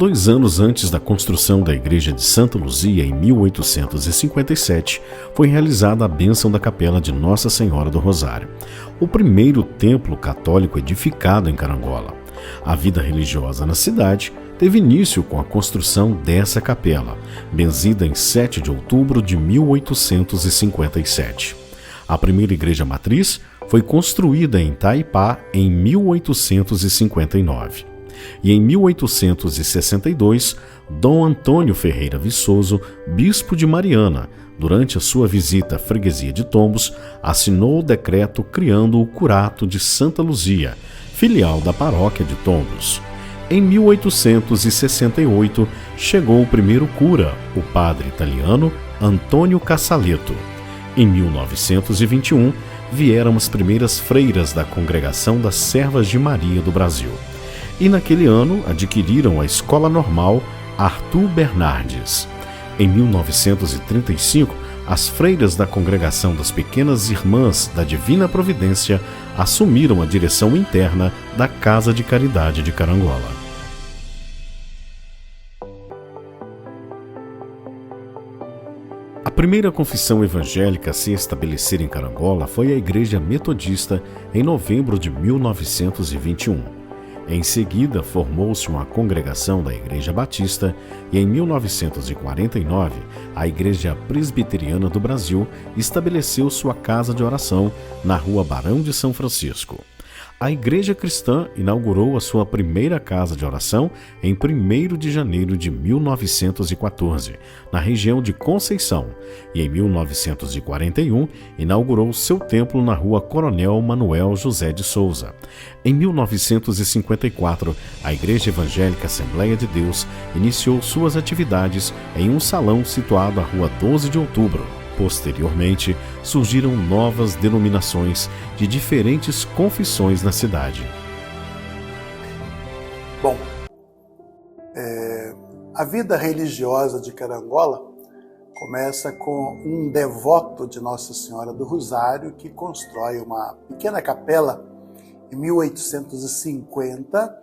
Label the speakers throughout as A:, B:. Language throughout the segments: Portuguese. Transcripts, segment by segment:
A: 2 anos antes da construção da igreja de Santa Luzia, em 1857, foi realizada a bênção da capela de Nossa Senhora do Rosário, o primeiro templo católico edificado em Carangola. A vida religiosa na cidade teve início com a construção dessa capela, benzida em 7 de outubro de 1857. A primeira igreja matriz foi construída em Taipá em 1859. E em 1862, Dom Antônio Ferreira Viçoso, bispo de Mariana, durante a sua visita à freguesia de Tombos, assinou o decreto criando o Curato de Santa Luzia, filial da paróquia de Tombos. Em 1868, chegou o primeiro cura, o padre italiano Antônio Cassaleto. Em 1921, vieram as primeiras freiras da Congregação das Servas de Maria do Brasil. E naquele ano adquiriram a Escola Normal Arthur Bernardes. Em 1935, as freiras da Congregação das Pequenas Irmãs da Divina Providência assumiram a direção interna da Casa de Caridade de Carangola. A primeira confissão evangélica a se estabelecer em Carangola foi a Igreja Metodista em novembro de 1921. Em seguida, formou-se uma congregação da Igreja Batista e, em 1949, a Igreja Presbiteriana do Brasil estabeleceu sua casa de oração na Rua Barão de São Francisco. A Igreja Cristã inaugurou a sua primeira casa de oração em 1º de janeiro de 1914, na região de Conceição, e em 1941 inaugurou seu templo na Rua Coronel Manuel José de Souza. Em 1954, a Igreja Evangélica Assembleia de Deus iniciou suas atividades em um salão situado à Rua 12 de Outubro. Posteriormente, surgiram novas denominações de diferentes confissões na cidade.
B: Bom, a vida religiosa de Carangola começa com um devoto de Nossa Senhora do Rosário que constrói uma pequena capela em 1850,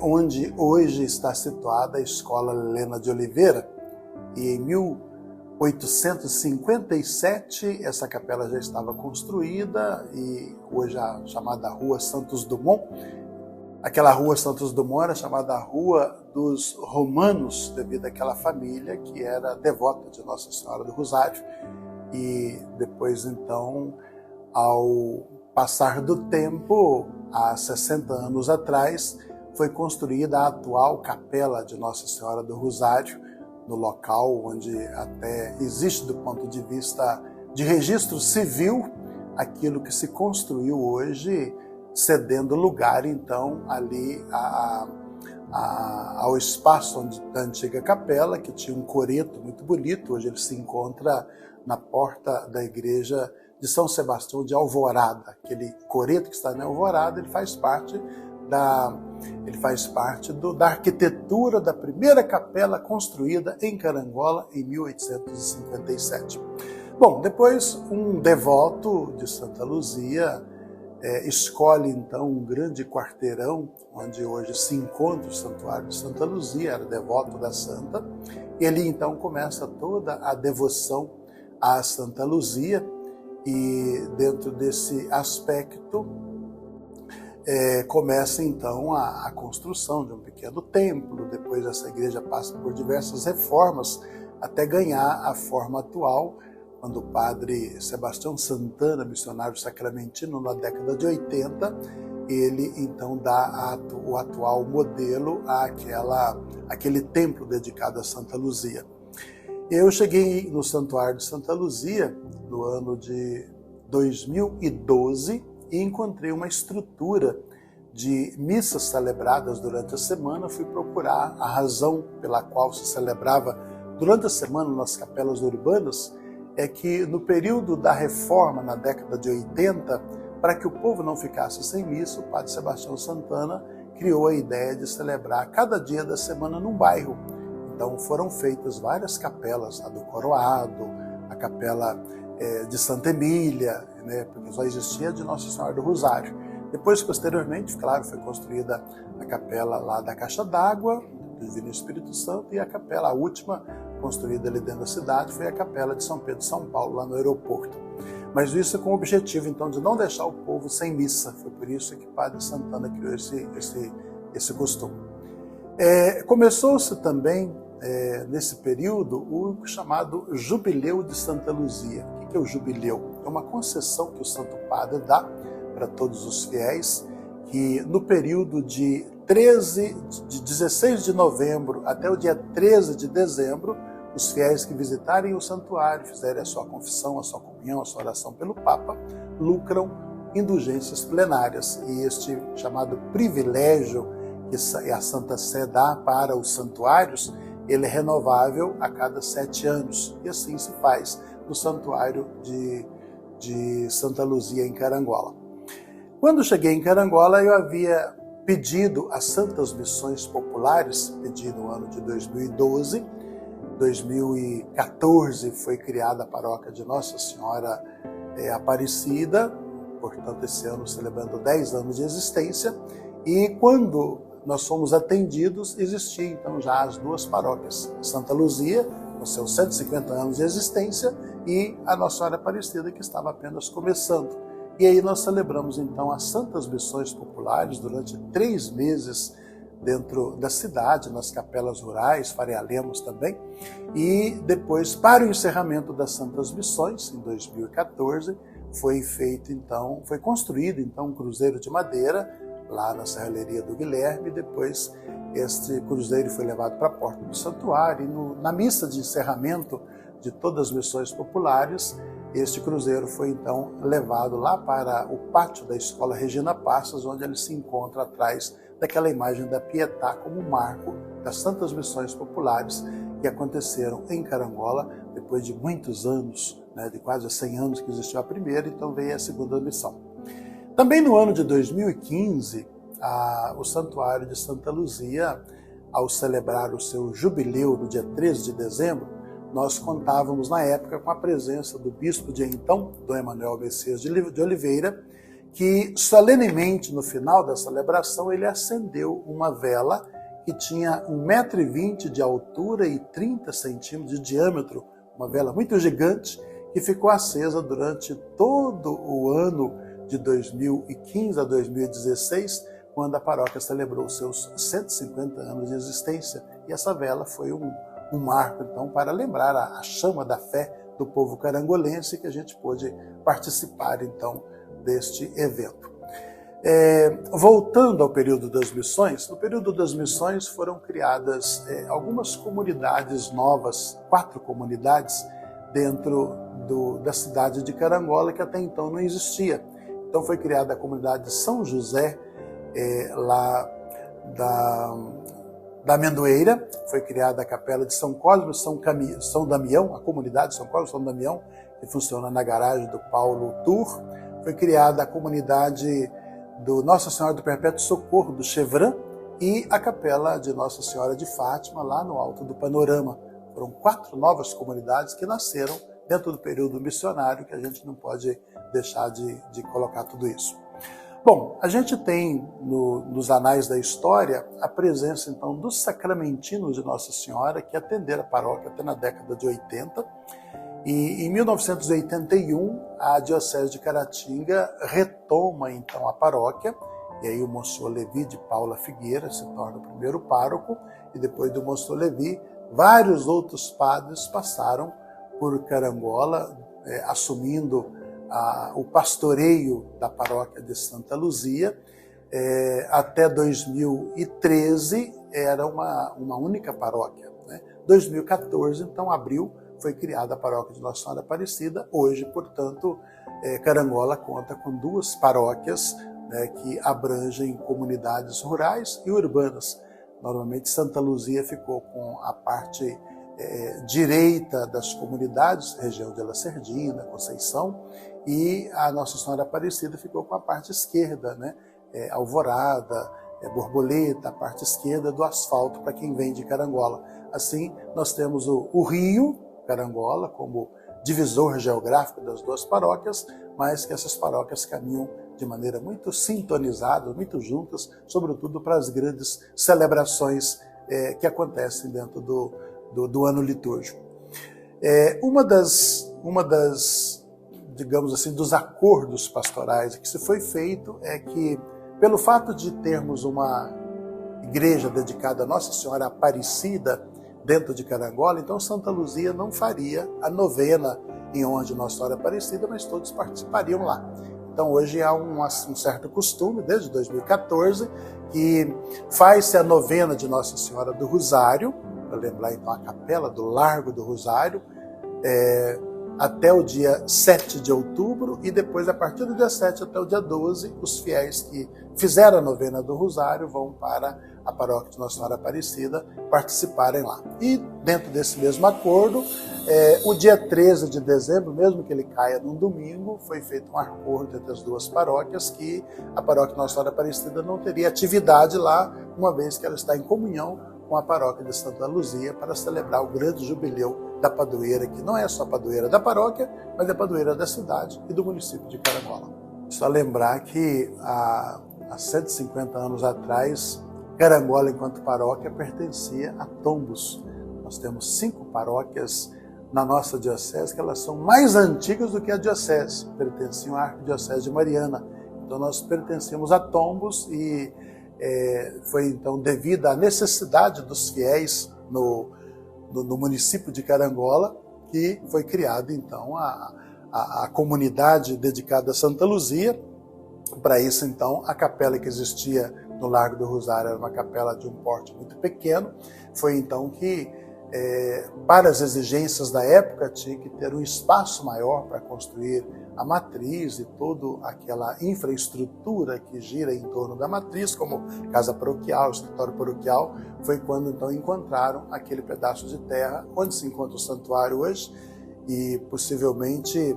B: onde hoje está situada a Escola Helena de Oliveira, e em 1857, essa capela já estava construída e hoje a chamada Rua Santos Dumont. Aquela Rua Santos Dumont era chamada Rua dos Romanos, devido àquela família que era devota de Nossa Senhora do Rosário. E depois, então, ao passar do tempo, há 60 anos atrás, foi construída a atual Capela de Nossa Senhora do Rosário, no local onde até existe do ponto de vista de registro civil aquilo que se construiu hoje, cedendo lugar então ali ao espaço da antiga capela, que tinha um coreto muito bonito. Hoje ele se encontra na porta da igreja de São Sebastião de Alvorada. Aquele coreto que está na Alvorada, ele faz parte da arquitetura da primeira capela construída em Carangola em 1857. Bom, depois um devoto de Santa Luzia escolhe então um grande quarteirão onde hoje se encontra o Santuário de Santa Luzia, era devoto da santa. Ele então começa toda a devoção a Santa Luzia e dentro desse aspecto começa então a construção de um pequeno templo. Depois essa igreja passa por diversas reformas até ganhar a forma atual, quando o padre Sebastião Santana, missionário sacramentino, na década de 80, ele então dá o atual modelo àquele templo dedicado a Santa Luzia. Eu cheguei no Santuário de Santa Luzia no ano de 2012 e encontrei uma estrutura de missas celebradas durante a semana. Fui procurar a razão pela qual se celebrava durante a semana nas capelas urbanas. É que no período da reforma, na década de 80, para que o povo não ficasse sem missa, o padre Sebastião Santana criou a ideia de celebrar cada dia da semana num bairro. Então foram feitas várias capelas, a do Coroado, a capela de Santa Emília, né, porque só existia a de Nossa Senhora do Rosário. Depois, posteriormente, claro, foi construída a capela lá da Caixa d'Água, do Divino Espírito Santo, e a capela, a última construída ali dentro da cidade, foi a capela de São Pedro de São Paulo, lá no aeroporto. Mas isso com o objetivo, então, de não deixar o povo sem missa. Foi por isso que Padre Santana criou esse costume. Começou-se também, nesse período, o chamado Jubileu de Santa Luzia. O que é o jubileu? É uma concessão que o Santo Padre dá para todos os fiéis, que no período de 16 de novembro até o dia 13 de dezembro, os fiéis que visitarem o santuário, fizerem a sua confissão, a sua comunhão, a sua oração pelo Papa, lucram indulgências plenárias. E este chamado privilégio que a Santa Sé dá para os santuários, ele é renovável a cada 7 anos. E assim se faz no santuário de Santa Luzia, em Carangola. Quando cheguei em Carangola, eu havia pedido as Santas Missões Populares, pedi no ano de 2012, 2014 foi criada a paróquia de Nossa Senhora Aparecida, portanto esse ano celebrando 10 anos de existência, e quando nós fomos atendidos, existiam então já as 2 paróquias, Santa Luzia, com seus 150 anos de existência, e a Nossa Senhora Aparecida, que estava apenas começando. E aí nós celebramos então as Santas Missões Populares durante 3 meses, dentro da cidade, nas capelas rurais, Faria Lemos também, e depois, para o encerramento das Santas Missões, em 2014, foi construído então um cruzeiro de madeira, lá na Serralheria do Guilherme, e depois este cruzeiro foi levado para a porta do santuário, e na missa de encerramento de todas as missões populares, este cruzeiro foi então levado lá para o pátio da Escola Regina Passas, onde ele se encontra atrás daquela imagem da Pietà como marco das Santas Missões Populares que aconteceram em Carangola depois de muitos anos, de quase 100 anos que existiu a primeira, então veio a segunda missão. Também no ano de 2015, o Santuário de Santa Luzia, ao celebrar o seu jubileu no dia 13 de dezembro, nós contávamos na época com a presença do bispo de então, Dom Emanuel Messias de Oliveira, que solenemente no final da celebração ele acendeu uma vela que tinha 1,20 m de altura e 30 centímetros de diâmetro, uma vela muito gigante, que ficou acesa durante todo o ano de 2015 a 2016, quando a paróquia celebrou seus 150 anos de existência. E essa vela foi um marco, então, para lembrar a chama da fé do povo carangolense, que a gente pôde participar, então, deste evento. Voltando ao período das missões, no período das missões foram criadas algumas comunidades novas, 4 comunidades, dentro da cidade de Carangola, que até então não existia. Então foi criada a comunidade de São José, lá da Amendoeira, foi criada a capela de São Cosme e São Damião, a comunidade de São Cosme e São Damião, que funciona na garagem do Paulo Tour. Foi criada a comunidade do Nossa Senhora do Perpétuo Socorro, do Chevran, e a capela de Nossa Senhora de Fátima, lá no alto do Panorama. Foram 4 novas comunidades que nasceram dentro do período missionário, que a gente não pode deixar de colocar tudo isso. Bom, a gente tem nos anais da história a presença então dos sacramentinos de Nossa Senhora, que atenderam a paróquia até na década de 80, e em 1981 a Diocese de Caratinga retoma então a paróquia, e aí o Monsenhor Levi de Paula Figueira se torna o primeiro pároco, e depois do Monsenhor Levi, vários outros padres passaram por Carangola, assumindo o pastoreio da paróquia de Santa Luzia. Até 2013 era uma única paróquia. 2014, então, abril, foi criada a paróquia de Nossa Senhora Aparecida. Hoje, portanto, Carangola conta com 2 paróquias, que abrangem comunidades rurais e urbanas. Normalmente Santa Luzia ficou com a parte direita das comunidades, região de Lacerdina, Conceição, e a Nossa Senhora Aparecida ficou com a parte esquerda, Alvorada, Borboleta, a parte esquerda do asfalto para quem vem de Carangola. Assim, nós temos o rio Carangola como divisor geográfico das 2 paróquias, mas que essas paróquias caminham de maneira muito sintonizada, muito juntas, sobretudo para as grandes celebrações que acontecem dentro do ano litúrgico. Uma das, digamos assim, dos acordos pastorais que se foi feito é que, pelo fato de termos uma igreja dedicada a Nossa Senhora Aparecida dentro de Carangola, então Santa Luzia não faria a novena em honra de Nossa Senhora Aparecida, mas todos participariam lá. Então hoje há um certo costume, desde 2014, que faz-se a novena de Nossa Senhora do Rosário, para lembrar então a capela do Largo do Rosário, até o dia 7 de outubro, e depois, a partir do dia 7 até o dia 12, os fiéis que fizeram a novena do Rosário vão para a paróquia de Nossa Senhora Aparecida participarem lá. E dentro desse mesmo acordo, o dia 13 de dezembro, mesmo que ele caia num domingo, foi feito um acordo entre as duas paróquias que a paróquia de Nossa Senhora Aparecida não teria atividade lá, uma vez que ela está em comunhão com a paróquia de Santa Luzia para celebrar o grande jubileu da padroeira, que não é só padroeira da paróquia, mas é padroeira da cidade e do município de Carangola. Só lembrar que há 150 anos atrás, Carangola, enquanto paróquia, pertencia a Tombos. Nós temos 5 paróquias na nossa diocese, que elas são mais antigas do que a diocese, pertenciam à Arquidiocese de Mariana. Então nós pertencemos a Tombos e foi então devido à necessidade dos fiéis no município de Carangola que foi criada então a comunidade dedicada a Santa Luzia. Para isso então a capela que existia no Largo do Rosário era uma capela de um porte muito pequeno. Foi então que, para as exigências da época, tinha que ter um espaço maior para construir a matriz e toda aquela infraestrutura que gira em torno da matriz, como casa paroquial, escritório paroquial. Foi quando então encontraram aquele pedaço de terra onde se encontra o santuário hoje, e possivelmente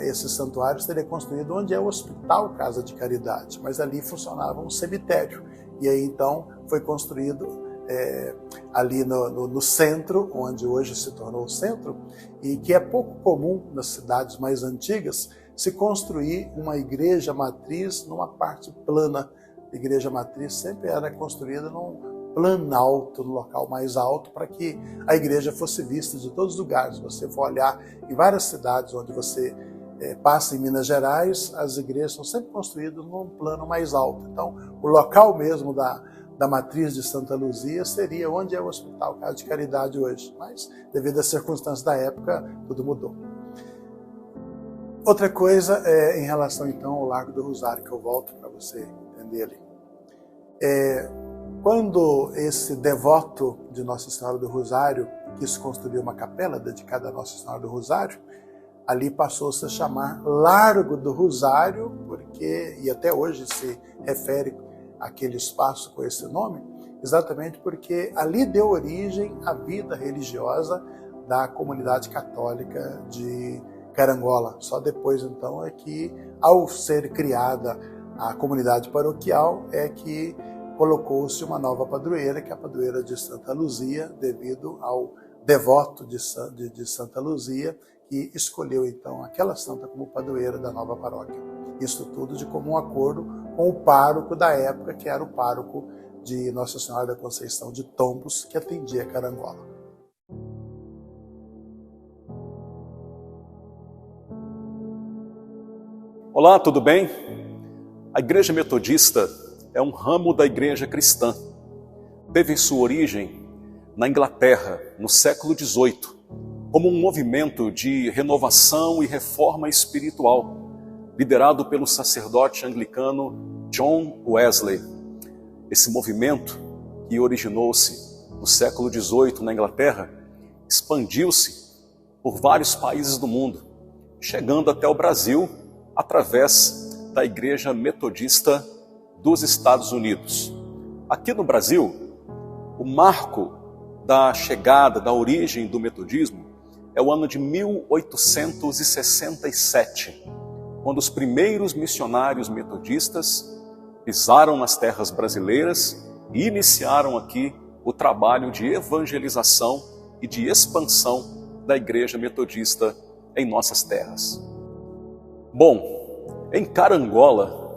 B: esse santuário seria construído onde é o Hospital Casa de Caridade, mas ali funcionava um cemitério. E aí então foi construído ali no centro, onde hoje se tornou o centro, e que é pouco comum nas cidades mais antigas se construir uma igreja matriz numa parte plana. A igreja matriz sempre era construída num planalto, no local mais alto, para que a igreja fosse vista de todos os lugares. Se você for olhar em várias cidades onde você passa em Minas Gerais, as igrejas são sempre construídas num plano mais alto. Então, o local mesmo da matriz de Santa Luzia seria onde é o Hospital Casa de Caridade hoje. Mas, devido às circunstâncias da época, tudo mudou. Outra coisa em relação então ao Largo do Rosário, que eu volto para você entender ali. Quando esse devoto de Nossa Senhora do Rosário quis construir uma capela dedicada a Nossa Senhora do Rosário, ali passou-se a chamar Largo do Rosário, e até hoje se refere àquele espaço com esse nome, exatamente porque ali deu origem à vida religiosa da comunidade católica de Carangola. Só depois, então, é que, ao ser criada a comunidade paroquial, é que colocou-se uma nova padroeira, que é a padroeira de Santa Luzia, devido ao devoto de Santa Luzia, que escolheu então aquela santa como padroeira da nova paróquia. Isso tudo de comum acordo com o pároco da época, que era o pároco de Nossa Senhora da Conceição de Tombos, que atendia Carangola.
C: Olá, tudo bem? A Igreja Metodista é um ramo da Igreja Cristã. Teve sua origem na Inglaterra, no século XVIII, como um movimento de renovação e reforma espiritual, liderado pelo sacerdote anglicano John Wesley. Esse movimento, que originou-se no século XVIII na Inglaterra, expandiu-se por vários países do mundo, chegando até o Brasil através da Igreja Metodista dos Estados Unidos. Aqui no Brasil, o marco da chegada, da origem do metodismo é o ano de 1867, quando os primeiros missionários metodistas pisaram nas terras brasileiras e iniciaram aqui o trabalho de evangelização e de expansão da Igreja Metodista em nossas terras. Bom, em Carangola,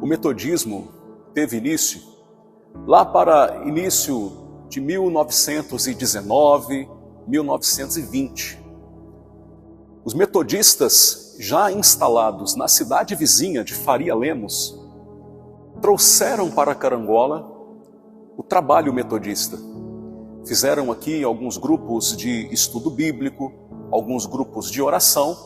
C: o metodismo teve início lá para início de 1919, 1920. Os metodistas, já instalados na cidade vizinha de Faria Lemos, trouxeram para Carangola o trabalho metodista. Fizeram aqui alguns grupos de estudo bíblico, alguns grupos de oração,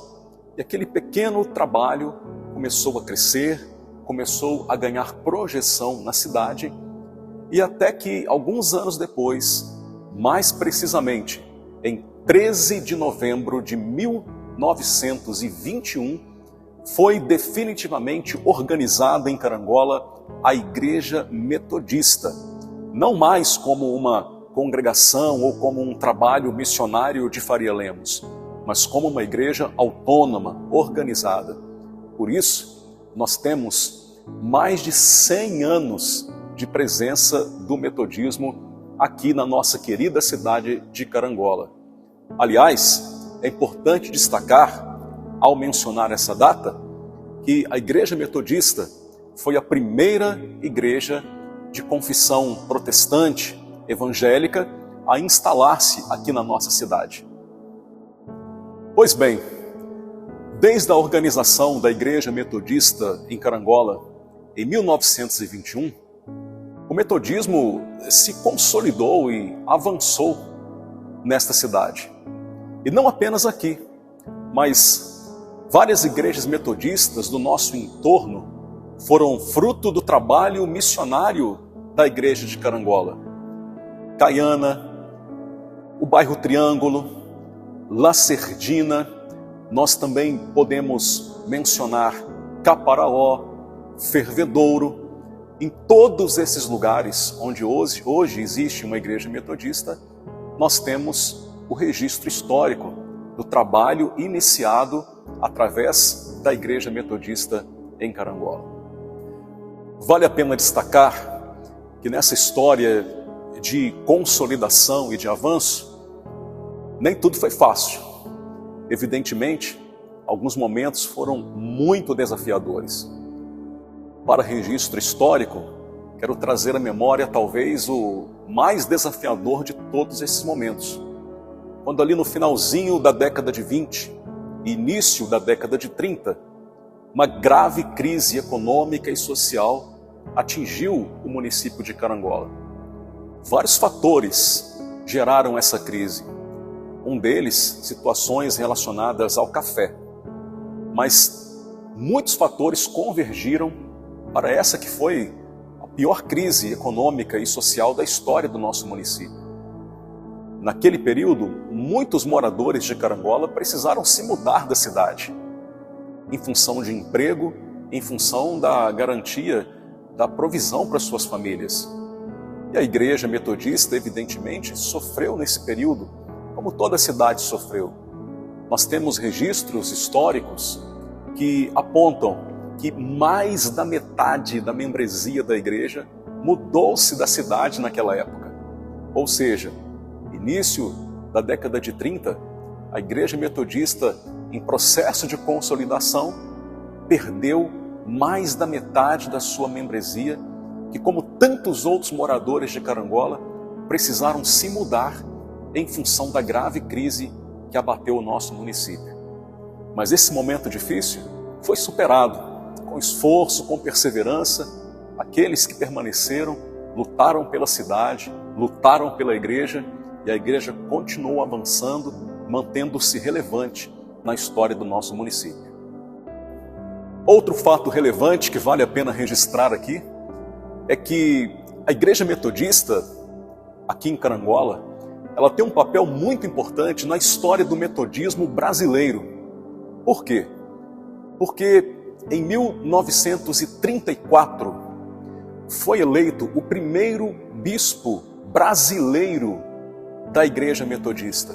C: e aquele pequeno trabalho começou a crescer, começou a ganhar projeção na cidade, e até que alguns anos depois, mais precisamente em 13 de novembro de 1921, foi definitivamente organizada em Carangola a Igreja Metodista, não mais como uma congregação ou como um trabalho missionário de Faria Lemos, mas como uma igreja autônoma, organizada. Por isso, nós temos mais de 100 anos de presença do metodismo aqui na nossa querida cidade de Carangola. Aliás, é importante destacar, ao mencionar essa data, que a Igreja Metodista foi a primeira igreja de confissão protestante, evangélica, a instalar-se aqui na nossa cidade. Pois bem, desde a organização da Igreja Metodista em Carangola, em 1921, o metodismo se consolidou e avançou nesta cidade. E não apenas aqui, mas várias igrejas metodistas do nosso entorno foram fruto do trabalho missionário da Igreja de Carangola. Caiana, o bairro Triângulo, Lacerdina, nós também podemos mencionar Caparaó, Fervedouro. Em todos esses lugares onde hoje existe uma igreja metodista, nós temos o registro histórico do trabalho iniciado através da Igreja Metodista em Carangola. Vale a pena destacar que nessa história de consolidação e de avanço, nem tudo foi fácil. Evidentemente, alguns momentos foram muito desafiadores. Para registro histórico, quero trazer à memória talvez o mais desafiador de todos esses momentos. Quando ali no finalzinho da década de 20, início da década de 30, uma grave crise econômica e social atingiu o município de Carangola. Vários fatores geraram essa crise. Um deles, situações relacionadas ao café. Mas muitos fatores convergiram para essa que foi a pior crise econômica e social da história do nosso município. Naquele período, muitos moradores de Carangola precisaram se mudar da cidade, em função de emprego, em função da garantia da provisão para suas famílias. E a Igreja Metodista, evidentemente, sofreu nesse período, como toda a cidade sofreu. Nós temos registros históricos que apontam que mais da metade da membresia da igreja mudou-se da cidade naquela época. Ou seja, início da década de 30, a Igreja Metodista, em processo de consolidação, perdeu mais da metade da sua membresia, que, como tantos outros moradores de Carangola, precisaram se mudar em função da grave crise que abateu o nosso município. Mas esse momento difícil foi superado, com esforço, com perseverança. Aqueles que permaneceram, lutaram pela cidade, lutaram pela igreja, e a igreja continuou avançando, mantendo-se relevante na história do nosso município. Outro fato relevante que vale a pena registrar aqui é que a Igreja Metodista, aqui em Carangola, ela tem um papel muito importante na história do metodismo brasileiro. Por quê? Porque em 1934 foi eleito o primeiro bispo brasileiro da Igreja Metodista.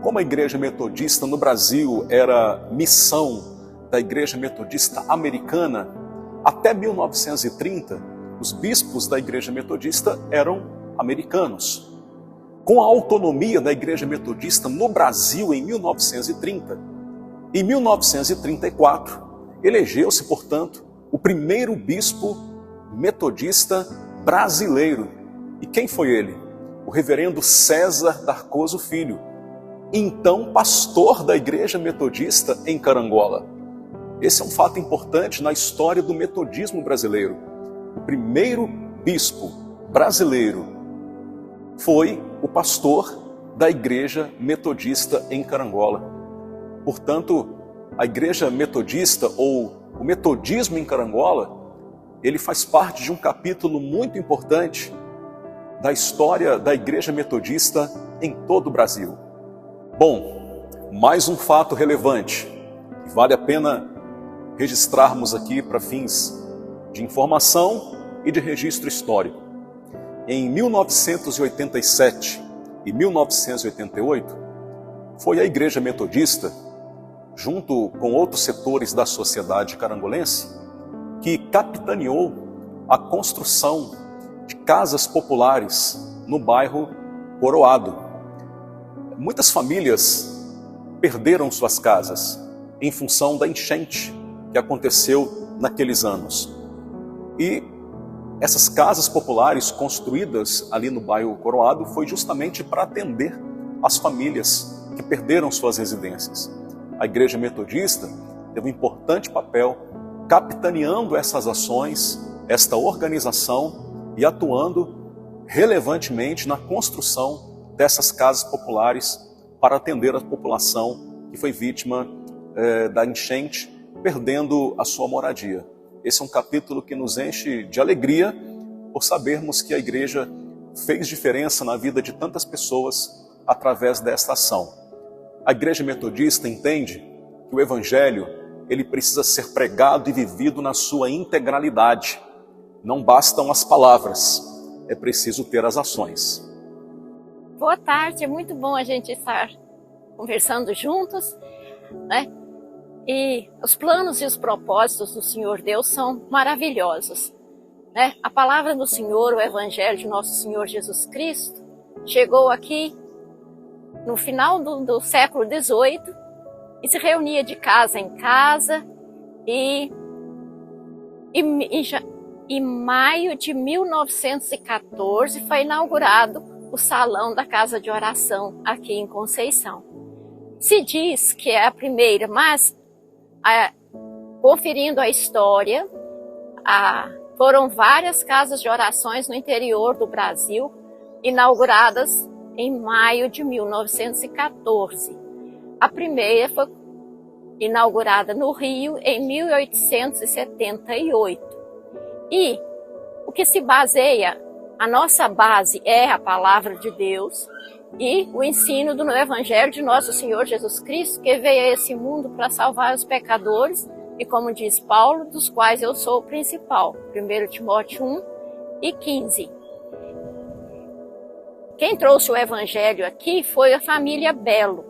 C: Como a Igreja Metodista no Brasil era missão da Igreja Metodista Americana, até 1930, os bispos da Igreja Metodista eram americanos. Com a autonomia da Igreja Metodista no Brasil em 1930, em 1934, elegeu-se, portanto, o primeiro bispo metodista brasileiro. E quem foi ele? O reverendo César Darcoso Filho, então pastor da Igreja Metodista em Carangola. Esse é um fato importante na história do metodismo brasileiro. O primeiro bispo brasileiro foi o pastor da Igreja Metodista em Carangola. Portanto, a Igreja Metodista, ou o metodismo em Carangola, ele faz parte de um capítulo muito importante da história da Igreja Metodista em todo o Brasil. Bom, mais um fato relevante, que vale a pena registrarmos aqui para fins de informação e de registro histórico. Em 1987 e 1988, foi a Igreja Metodista, junto com outros setores da sociedade carangolense, que capitaneou a construção de casas populares no bairro Coroado. Muitas famílias perderam suas casas em função da enchente que aconteceu naqueles anos. E essas casas populares construídas ali no bairro Coroado foi justamente para atender as famílias que perderam suas residências. A Igreja Metodista teve um importante papel capitaneando essas ações, esta organização e atuando relevantemente na construção dessas casas populares para atender a população que foi vítima da enchente, perdendo a sua moradia. Esse é um capítulo que nos enche de alegria por sabermos que a igreja fez diferença na vida de tantas pessoas através desta ação. A Igreja Metodista entende que o Evangelho ele precisa ser pregado e vivido na sua integralidade. Não bastam as palavras, é preciso ter as ações.
D: Boa tarde, é muito bom a gente estar conversando juntos, né? E os planos e os propósitos do Senhor Deus são maravilhosos, né? A palavra do Senhor, o Evangelho de nosso Senhor Jesus Cristo, chegou aqui no final do século XVIII e se reunia de casa em casa e em maio de 1914 foi inaugurado o Salão da Casa de Oração aqui em Conceição. Se diz que é a primeira, mas conferindo a história, foram várias casas de orações no interior do Brasil, inauguradas em maio de 1914. A primeira foi inaugurada no Rio em 1878. E o que se baseia, a nossa base é a palavra de Deus e o ensino do Evangelho de nosso Senhor Jesus Cristo, que veio a esse mundo para salvar os pecadores, e como diz Paulo, dos quais eu sou o principal. 1 Timóteo 1 e 15. Quem trouxe o Evangelho aqui foi a família Belo.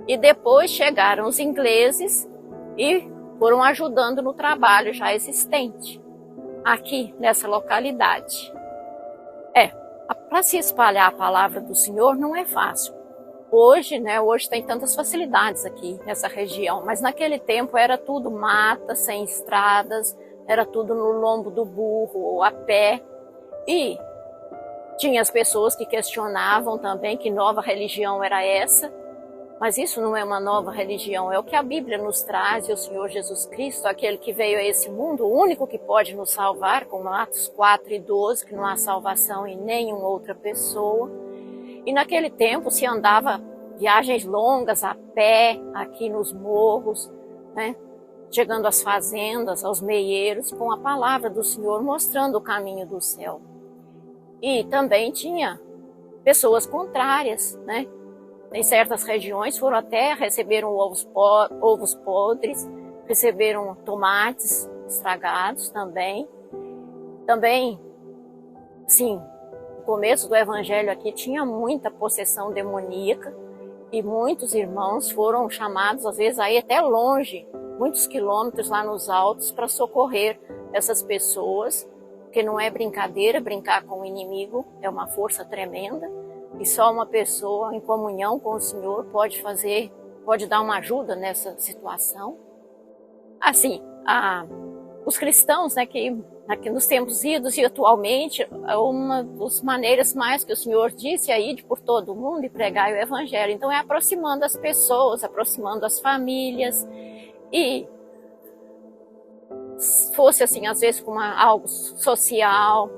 D: E depois chegaram os ingleses e foram ajudando no trabalho já existente aqui nessa localidade. Para se espalhar a palavra do Senhor não é fácil. Hoje tem tantas facilidades aqui nessa região, mas naquele tempo era tudo mata, sem estradas, era tudo no lombo do burro ou a pé. E tinha as pessoas que questionavam também que nova religião era essa, mas isso não é uma nova religião, é o que a Bíblia nos traz, e o Senhor Jesus Cristo, aquele que veio a esse mundo, o único que pode nos salvar, como Atos 4 e 12, que não há salvação em nenhuma outra pessoa. E naquele tempo se andava viagens longas a pé, aqui nos morros, né? Chegando às fazendas, aos meieiros, com a palavra do Senhor mostrando o caminho do céu. E também tinha pessoas contrárias, né? Em certas regiões receberam ovos podres, receberam tomates estragados também. Também, sim, no começo do Evangelho aqui tinha muita possessão demoníaca e muitos irmãos foram chamados, às vezes, aí até longe, muitos quilômetros lá nos altos, para socorrer essas pessoas, porque não é brincadeira, brincar com o inimigo é uma força tremenda. E só uma pessoa em comunhão com o Senhor pode dar uma ajuda nessa situação. Assim, o os cristãos, né, que nos tempos idos e atualmente, é uma das maneiras mais que o Senhor disse aí de por todo o mundo e pregar o Evangelho. Então é aproximando as pessoas, aproximando as famílias, e fosse assim, às vezes com algo social,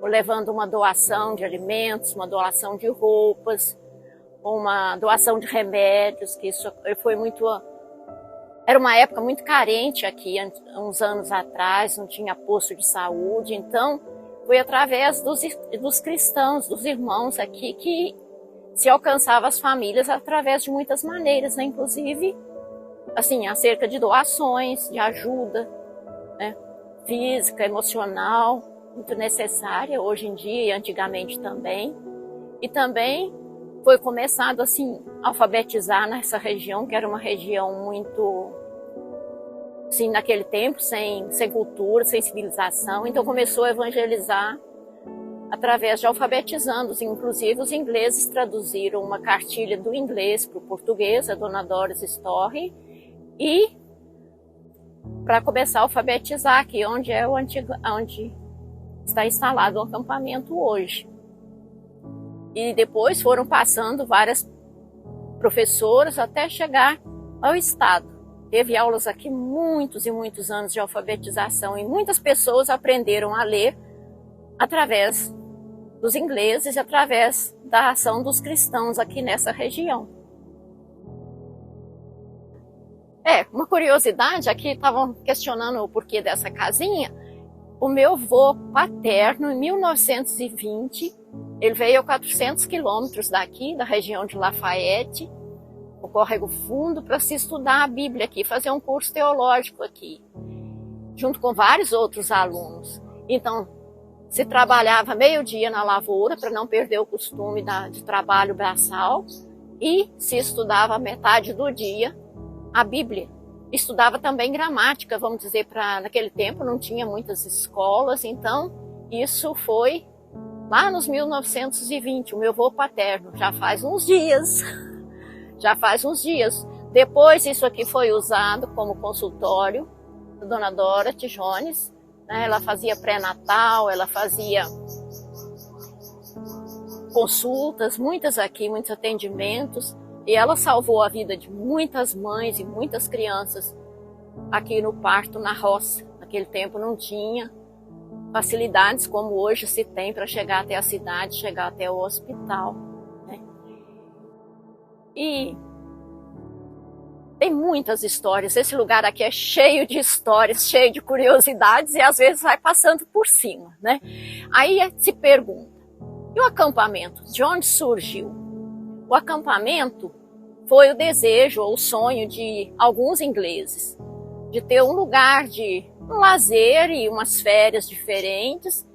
D: ou levando uma doação de alimentos, uma doação de roupas, uma doação de remédios, que isso foi muito... Era uma época muito carente aqui, uns anos atrás, não tinha posto de saúde, então foi através dos cristãos, dos irmãos aqui, que se alcançava as famílias através de muitas maneiras, né? Inclusive, assim, acerca de doações, de ajuda, né? Física, emocional, muito necessária hoje em dia e antigamente também. E também foi começado assim a alfabetizar nessa região, que era uma região muito, assim, naquele tempo, sem cultura, sem civilização. Então começou a evangelizar através de alfabetizando. Inclusive os ingleses traduziram uma cartilha do inglês para o português, a Dona Doris Story, e para começar a alfabetizar aqui, onde está instalado o acampamento hoje. E depois foram passando várias professoras até chegar ao estado. Teve aulas aqui, muitos e muitos anos de alfabetização, e muitas pessoas aprenderam a ler através dos ingleses e através da ação dos cristãos aqui nessa região. Uma curiosidade, aqui estavam questionando o porquê dessa casinha. O meu avô paterno, em 1920, ele veio a 400 quilômetros daqui, da região de Lafayette, o Córrego Fundo, para se estudar a Bíblia aqui, fazer um curso teológico aqui, junto com vários outros alunos. Então, se trabalhava meio-dia na lavoura, para não perder o costume de trabalho braçal, e se estudava metade do dia a Bíblia. Estudava também gramática, vamos dizer, naquele tempo não tinha muitas escolas, então isso foi lá nos 1920, o meu avô paterno, já faz uns dias. Depois isso aqui foi usado como consultório da Dona Dorothy Jones, né? Ela fazia pré-natal, ela fazia consultas, muitos atendimentos, e ela salvou a vida de muitas mães e muitas crianças aqui no parto, na roça. Naquele tempo não tinha facilidades como hoje se tem para chegar até a cidade, chegar até o hospital, né? E tem muitas histórias. Esse lugar aqui é cheio de histórias, cheio de curiosidades, e às vezes vai passando por cima, né? Aí se pergunta, e o acampamento? De onde surgiu? O acampamento foi o desejo ou o sonho de alguns ingleses, de ter um lugar de um lazer e umas férias diferentes.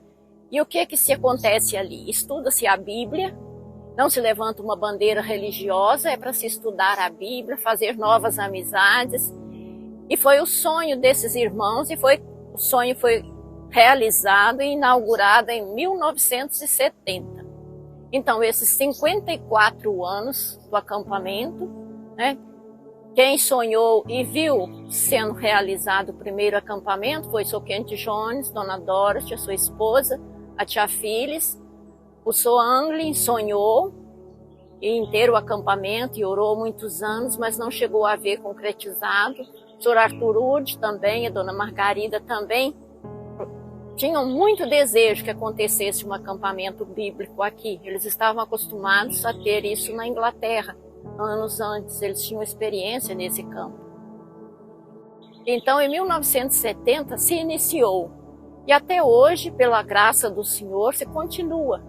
D: E o que se acontece ali? Estuda-se a Bíblia, não se levanta uma bandeira religiosa, é para se estudar a Bíblia, fazer novas amizades. E foi o sonho desses irmãos, e o sonho foi realizado e inaugurado em 1970. Então, esses 54 anos do acampamento, né? Quem sonhou e viu sendo realizado o primeiro acampamento foi Sr. Kent Jones, Dona Dorothy, a sua esposa, a tia Phyllis. O Sr. Anglin sonhou em ter o acampamento e orou muitos anos, mas não chegou a ver concretizado. O Sr. Arthur Wood também, a Dona Margarida também, tinham muito desejo que acontecesse um acampamento bíblico aqui. Eles estavam acostumados a ter isso na Inglaterra, anos antes. Eles tinham experiência nesse campo. Então, em 1970, se iniciou. E até hoje, pela graça do Senhor, se continua.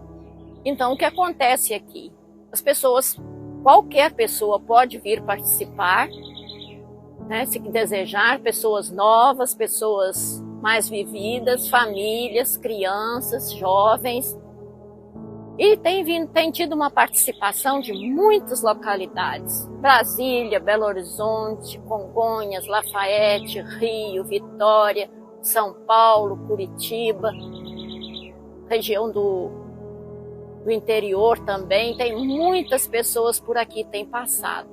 D: Então, o que acontece aqui? As pessoas, qualquer pessoa pode vir participar, né, se desejar, pessoas novas, pessoas mais vividas, famílias, crianças, jovens. E tem tido uma participação de muitas localidades. Brasília, Belo Horizonte, Congonhas, Lafayette, Rio, Vitória, São Paulo, Curitiba, região do interior também. Tem muitas pessoas por aqui que têm passado.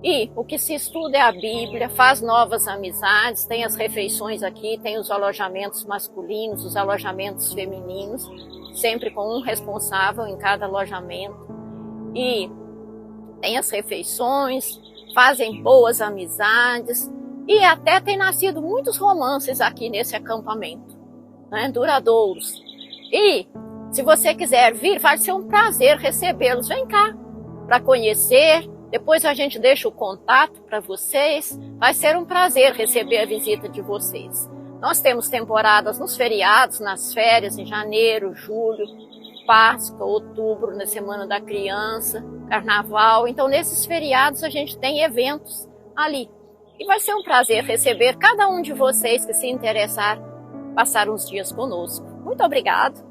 D: E o que se estuda é a Bíblia, faz novas amizades, tem as refeições aqui, tem os alojamentos masculinos, os alojamentos femininos, sempre com um responsável em cada alojamento. E tem as refeições, fazem boas amizades e até tem nascido muitos romances aqui nesse acampamento, né, duradouros. E se você quiser vir, vai ser um prazer recebê-los. Vem cá para conhecer. Depois a gente deixa o contato para vocês. Vai ser um prazer receber a visita de vocês. Nós temos temporadas nos feriados, nas férias, em janeiro, julho, Páscoa, outubro, na Semana da Criança, Carnaval. Então, nesses feriados, a gente tem eventos ali. E vai ser um prazer receber cada um de vocês que se interessar, passar uns dias conosco. Muito obrigado.